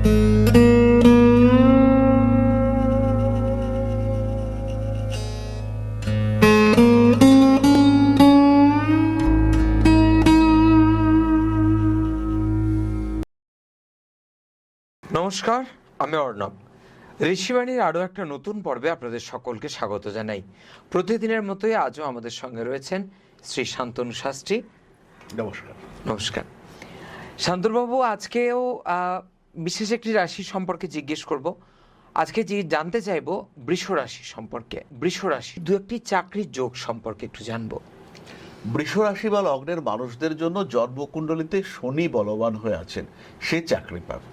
নমস্কার, আমি অর্ণব। ঋষিবাণীর আরও একটা নতুন পর্বে আপনাদের সকলকে স্বাগত জানাই। প্রতিদিনের মতোই আজও আমাদের সঙ্গে রয়েছেন শ্রী শান্তনু শাস্ত্রী। নমস্কার। নমস্কার শান্তনুবাবু। আজকেও বিশেষ একটি রাশি সম্পর্কে জিজ্ঞেস করব। আজকে যে জানতে চাইব বৃষ রাশি সম্পর্কে, বৃষ রাশি দু একটি চাকরির যোগ সম্পর্কে একটু জানবো। বৃষ রাশি বা লগ্নের মানুষদের জন্য জন্মকুণ্ডলিতে শনি বলবান হয়ে আছেন, সে চাকরি পাবে।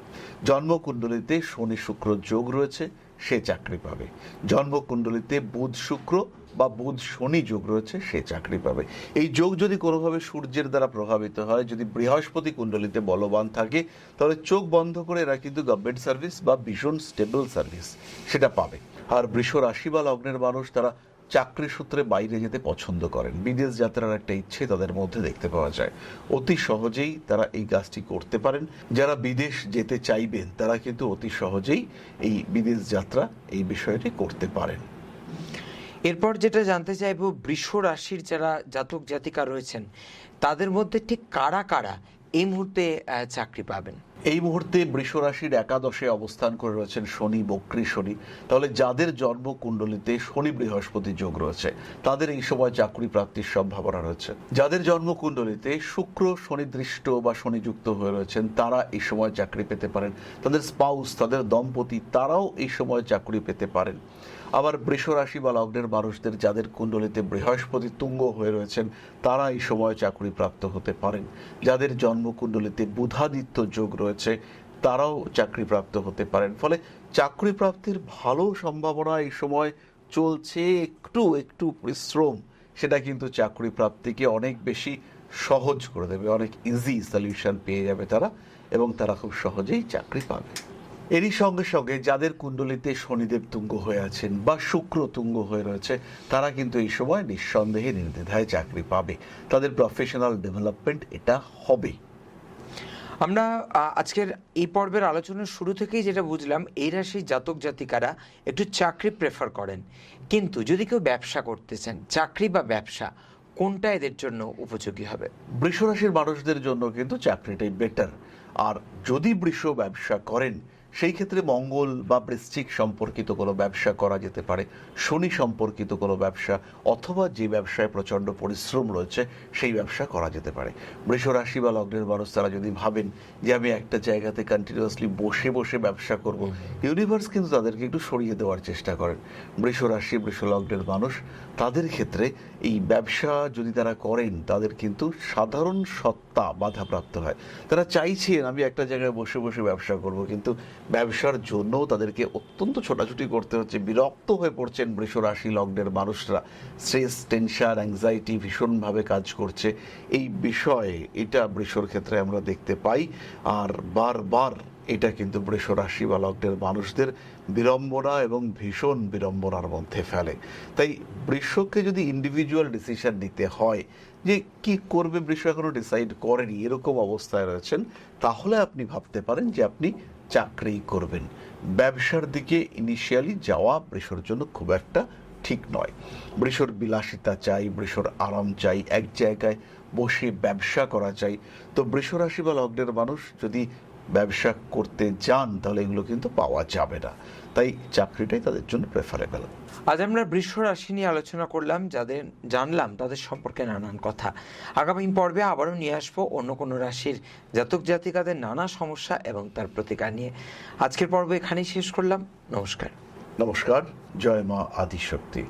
জন্মকুণ্ডলিতে শনি শুক্র যোগ রয়েছে, সে চাকরি পাবে। জন্মকুণ্ডলিতে বুধ শুক্র বা বুধ শনি যোগ রয়েছে, সে চাকরি পাবে। এই যোগ যদি কোনোভাবে সূর্যের দ্বারা প্রভাবিত হয়, যদি বৃহস্পতি কুণ্ডলিতে বলবান থাকে, তাহলে চোখ বন্ধ করে এরা কিন্তু গভর্নমেন্ট সার্ভিস বা ভীষণ স্টেবল সার্ভিস সেটা পাবে। আর বৃষ রাশি বা লগ্নের মানুষ তারা চাকরি সূত্রে বাইরে যেতে পছন্দ করেন, বিদেশ যাত্রার একটা ইচ্ছে তাদের মধ্যে দেখতে পাওয়া যায়। অতি সহজেই তারা এই কাজটি করতে পারেন। যারা বিদেশ যেতে চাইবেন তারা কিন্তু অতি সহজেই এই বিদেশ যাত্রা এই বিষয়টি করতে পারেন। এরপর যেটা জানতে চাইব, বৃষ রাশির যারা জাতক জাতিকা রয়েছেন তাদের মধ্যে ঠিক কারা কারা এই মুহূর্তে চাকরি পাবেন? এই মুহূর্তে বৃষ রাশির একাদশে অবস্থান করে রয়েছেন শনি, বক্রী শনি। তাহলে যাদের জন্ম কুণ্ডলিতে শনি বৃহস্পতি যোগ রয়েছে তাদের এই সময় চাকরি প্রাপ্তির সম্ভাবনা রয়েছে। যাদের জন্ম কুণ্ডলিতে শুক্র শনিদৃষ্ট বা শনিযুক্ত হয়ে রয়েছেন তারা এই সময় চাকরি পেতে পারেন। তাদের স্পাউস, তাদের দম্পতি, তারাও এই সময় চাকরি পেতে পারেন। আবার বৃষ রাশি বা লগ্নের মানুষদের যাদের কুণ্ডলিতে বৃহস্পতি তুঙ্গ হয়ে রয়েছেন তারা এই সময় চাকরি প্রাপ্ত হতে পারেন। যাদের জন্মকুণ্ডলিতে বুধাদিত্য যোগ রয়েছে তারাও চাকরি প্রাপ্ত হতে পারেন। ফলে চাকরি প্রাপ্তির ভালো সম্ভাবনা এই সময় চলছে। একটু একটু পরিশ্রম সেটা কিন্তু চাকরি প্রাপ্তিকে অনেক বেশি সহজ করে দেবে, অনেক ইজি সলিউশন পেয়ে যাবে তারা, এবং তারা খুব সহজেই চাকরি পাবে। এরই সঙ্গে সঙ্গে যাদের কুণ্ডলিতে শনিদেব তুঙ্গ হয়ে আছেন বা শুক্র তুঙ্গ হয়ে রয়েছে তারা কিন্তু এই সময় নিঃসন্দেহে নির্দ্বিধায় চাকরি পাবে। তাদের প্রফেশনাল ডেভেলপমেন্ট এটা হবে। আমরা আজকের এই পর্বের আলোচনার শুরু থেকেই যেটা বুঝলাম, এই রাশির জাতক জাতিকারা একটু চাকরি প্রেফার করেন, কিন্তু যদি কেউ ব্যবসা করতে চান, চাকরি বা ব্যবসা কোনটা এদের জন্য উপযোগী হবে? বৃষ রাশির মানুষদের জন্য কিন্তু চাকরিটাই বেটার। আর যদি বৃষ ব্যবসা করেন সেই ক্ষেত্রে মঙ্গল বা বৃশ্চিক সম্পর্কিত কোনো ব্যবসা করা যেতে পারে, শনি সম্পর্কিত কোনো ব্যবসা, অথবা যে ব্যবসায় প্রচণ্ড পরিশ্রম রয়েছে সেই ব্যবসা করা যেতে পারে। বৃষ রাশি বা লগ্নের মানুষ তারা যদি ভাবেন যে আমি একটা জায়গাতে কন্টিনিউয়াসলি বসে বসে ব্যবসা করব, ইউনিভার্স কিন্তু তাদেরকে একটু সরিয়ে দেওয়ার চেষ্টা করেন। বৃষ রাশি বৃষ লগ্নের মানুষ তাদের ক্ষেত্রে এই ব্যবসা যদি তারা করেন তাদের কিন্তু সাধারণ সত্তা বাধাপ্রাপ্ত হয়। তারা চাইছেন আমি একটা জায়গায় বসে বসে ব্যবসা করব, কিন্তু ব্যবসার জন্য তাদেরকে অত্যন্ত ছোটাছুটি করতে হচ্ছে। বিরক্ত হয়ে পড়ছেন বৃষ রাশি লগ্নের মানুষরা। স্ট্রেস, টেনশন, অ্যাংজাইটি ভীষণভাবে কাজ করছে এই বিষয়ে, এটা বৃষর ক্ষেত্রে আমরা দেখতে পাই। আর বারবার এটা কিন্তু বৃষ রাশি বা লগ্নের মানুষদের বিড়ম্বনা এবং ভীষণ বিড়ম্বনার মধ্যে ফেলে। তাই বৃষকে যদি ইন্ডিভিজুয়াল ডিসিশন নিতে হয় যে কি করবে, বৃষ এখনো ডিসাইড করেনি, এরকম অবস্থায় রয়েছেন, তাহলে আপনি ভাবতে পারেন যে আপনি চাকরি করবেন। ব্যবসার দিকে ইনিশিয়ালি যাওয়া বৃষর জন্য খুব একটা ঠিক নয়। বৃষর বিলাসিতা চাই, বৃষর আরাম চাই, এক জায়গায় বসে ব্যবসা করা চাই। তো বৃষ রাশি বা লগ্নের মানুষ যদি ব্যবসা করতে যান তাহলে এগুলো কিন্তু পাওয়া যাবে না। তাই চাকরিটাই তাদের জন্য প্রেফারেবল। আজ আমরা বৃষ রাশি নিয়ে আলোচনা করলাম, যাদের জানলাম তাদের সম্পর্কে নানান কথা। আগামী পর্বে আবারও নিয়ে আসবো অন্য কোনো রাশির জাতক জাতিকাদের নানা সমস্যা এবং তার প্রতিকার নিয়ে। আজকের পর্ব এখানেই শেষ করলাম। নমস্কার। নমস্কার। জয় মা আদিশক্তি।